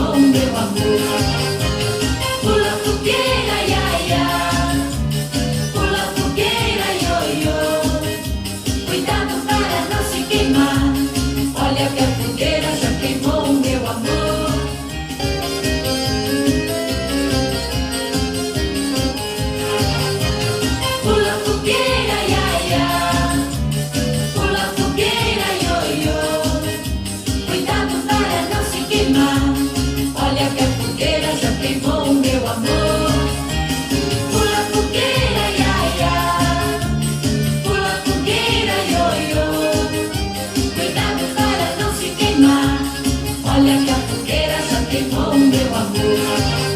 queimou meu amor. Pula fogueira, ia, ia. Pula fogueira, ioiô. Cuidado para não se queimar. Olha que a fogueira já queimou meu amor. Pula fogueira, ia, ia. Pula fogueira, ioiô. Cuidado para não se queimar. Olha que a fogueira já queimou meu amor. Pula fogueira, ia, ia. Pula fogueira, ioiô. Cuidado para não se queimar. Olha que a fogueira já queimou meu amor.